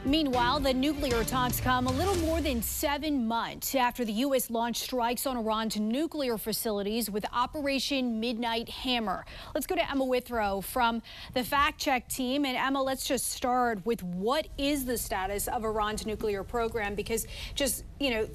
Meanwhile, the nuclear talks come a little more than 7 months after the U.S. launched strikes on Iran's nuclear facilities with Operation Midnight Hammer. Let's go to Emma Withrow from the fact-check team. And Emma, let's just start with what is the status of Iran's nuclear program? Because just,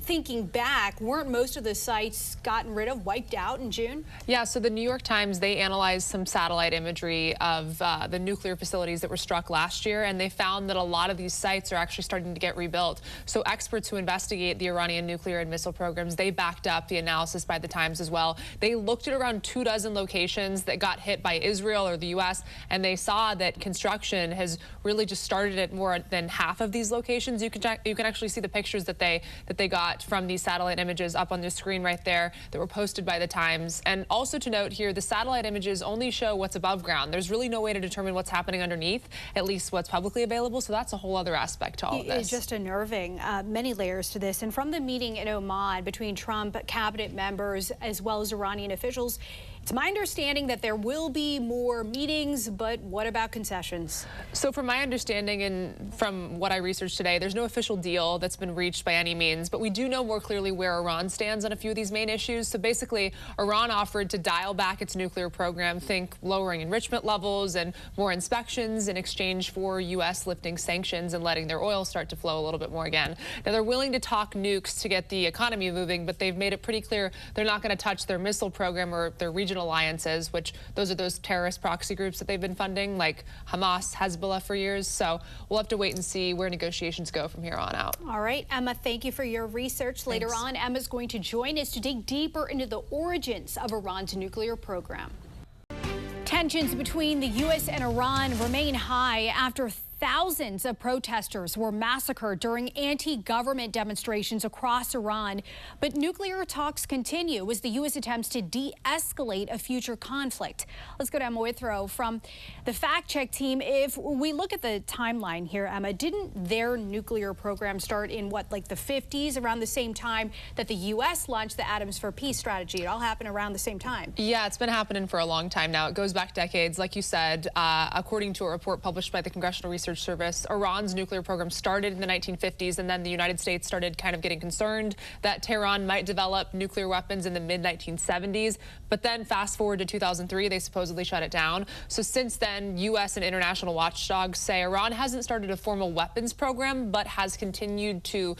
thinking back, weren't most of the sites gotten rid of, wiped out in June? Yeah, so the New York Times, they analyzed some satellite imagery of the nuclear facilities that were struck last year, and they found that a lot of these sites are actually starting to get rebuilt. So experts who investigate the Iranian nuclear and missile programs, they backed up the analysis by the Times as well. They looked at around 24 locations that got hit by Israel or the U.S., and they saw that construction has really just started at more than half of these locations. You can actually see the pictures that they got from these satellite images up on the screen right there that were posted by the Times. And also to note here, the satellite images only show what's above ground. There's really no way to determine what's happening underneath, at least what's publicly available. So that's a whole other aspect to all of this. It's just unnerving. Many layers to this. And from the meeting in Oman between Trump cabinet members as well as Iranian officials, it's my understanding that there will be more meetings, but what about concessions? So from my understanding and from what I researched today, there's no official deal that's been reached by any means, but we do know more clearly where Iran stands on a few of these main issues. So basically, Iran offered to dial back its nuclear program, think lowering enrichment levels and more inspections in exchange for U.S. lifting sanctions and letting their oil start to flow a little bit more again. Now, they're willing to talk nukes to get the economy moving, but they've made it pretty clear they're not going to touch their missile program or their regional alliances, which those are those terrorist proxy groups that they've been funding, like Hamas, Hezbollah for years. So we'll have to wait and see where negotiations go from here on out. All right, Emma, thank you for your research. Later on, Emma's going to join us to dig deeper into the origins of Iran's nuclear program. Tensions between the U.S. and Iran remain high after thousands of protesters were massacred during anti-government demonstrations across Iran. But nuclear talks continue as the U.S. attempts to de-escalate a future conflict. Let's go to Emma Withrow from the fact-check team. If we look at the timeline here, Emma, didn't their nuclear program start in, the 50s, around the same time that the U.S. launched the Atoms for Peace strategy? It all happened around the same time. Yeah, it's been happening for a long time now. It goes back decades. Like you said, according to a report published by the Congressional Research Service, Iran's nuclear program started in the 1950s, and then the United States started kind of getting concerned that Tehran might develop nuclear weapons in the mid-1970s. But then fast forward to 2003, they supposedly shut it down. So since then, U.S. and international watchdogs say Iran hasn't started a formal weapons program, but has continued to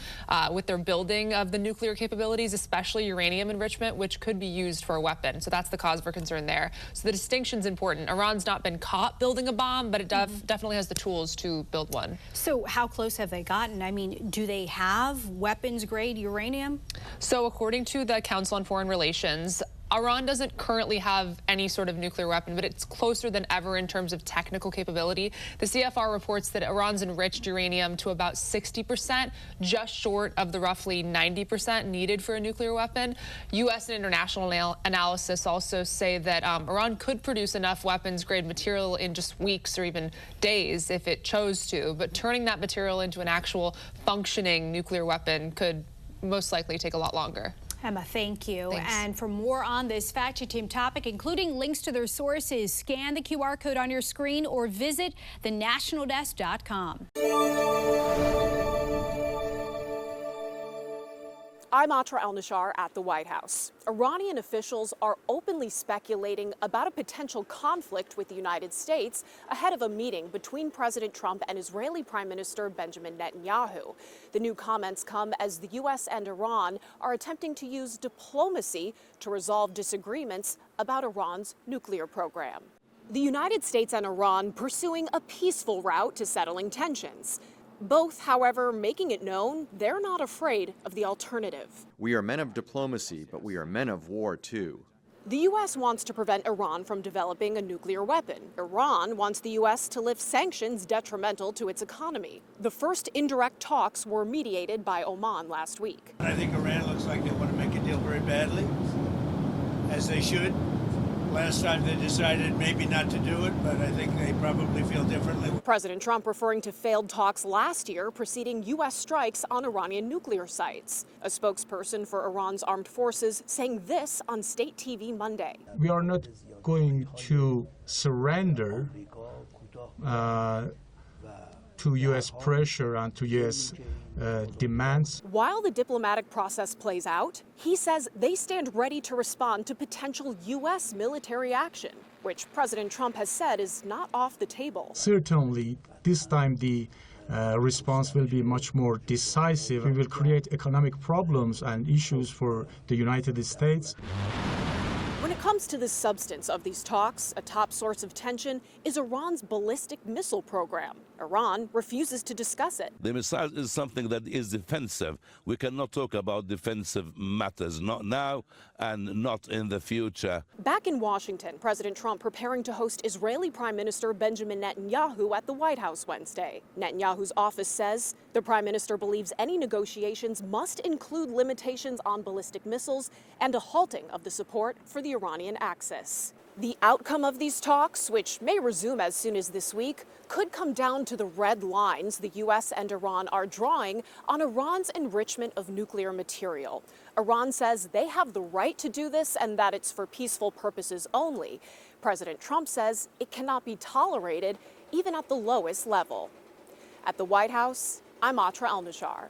with their building of the nuclear capabilities, especially uranium enrichment, which could be used for a weapon. So that's the cause for concern there. So the distinction's important. Iran's not been caught building a bomb, but it definitely has the tools to build one. So how close have they gotten? I mean, do they have weapons-grade uranium? So according to the Council on Foreign Relations, Iran doesn't currently have any sort of nuclear weapon, but it's closer than ever in terms of technical capability. The CFR reports that Iran's enriched uranium to about 60%, just short of the roughly 90% needed for a nuclear weapon. U.S. and international analysis also say that Iran could produce enough weapons-grade material in just weeks or even days if it chose to, but turning that material into an actual functioning nuclear weapon could most likely take a lot longer. Emma, thank you. Thanks. And for more on this fact-check team topic, including links to their sources, scan the QR code on your screen or visit thenationaldesk.com. I'm Atra El-Nashar at the White House. Iranian officials are openly speculating about a potential conflict with the United States ahead of a meeting between President Trump and Israeli Prime Minister Benjamin Netanyahu. The new comments come as the U.S. and Iran are attempting to use diplomacy to resolve disagreements about Iran's nuclear program. The United States and Iran pursuing a peaceful route to settling tensions. Both, however, making it known they're not afraid of the alternative. We are men of diplomacy, but we are men of war, too. The U.S. wants to prevent Iran from developing a nuclear weapon. Iran wants the U.S. to lift sanctions detrimental to its economy. The first indirect talks were mediated by Oman last week. I think Iran looks like they want to make a deal very badly, as they should. Last time they decided maybe not to do it, but I think they probably feel differently. President Trump referring to failed talks last year preceding U.S. strikes on Iranian nuclear sites. A spokesperson for Iran's armed forces saying this on state TV Monday. We are not going to surrender to U.S. pressure and to U.S. Demands. While the diplomatic process plays out, he says they stand ready to respond to potential U.S. military action, which President Trump has said is not off the table. Certainly, this time the response will be much more decisive. We will create economic problems and issues for the United States. When it comes to the substance of these talks, a top source of tension is Iran's ballistic missile program. Iran refuses to discuss it. The missile is something that is defensive. We cannot talk about defensive matters, not now and not in the future. Back in Washington, President Trump preparing to host Israeli Prime Minister Benjamin Netanyahu at the White House Wednesday. Netanyahu's office says the prime minister believes any negotiations must include limitations on ballistic missiles and a halting of the support for the Iranian axis. The outcome of these talks, which may resume as soon as this week, could come down to the red lines the U.S. and Iran are drawing on Iran's enrichment of nuclear material. Iran says they have the right to do this and that it's for peaceful purposes only. President Trump says it cannot be tolerated, even at the lowest level. At the White House, I'm Atra El-Nashar.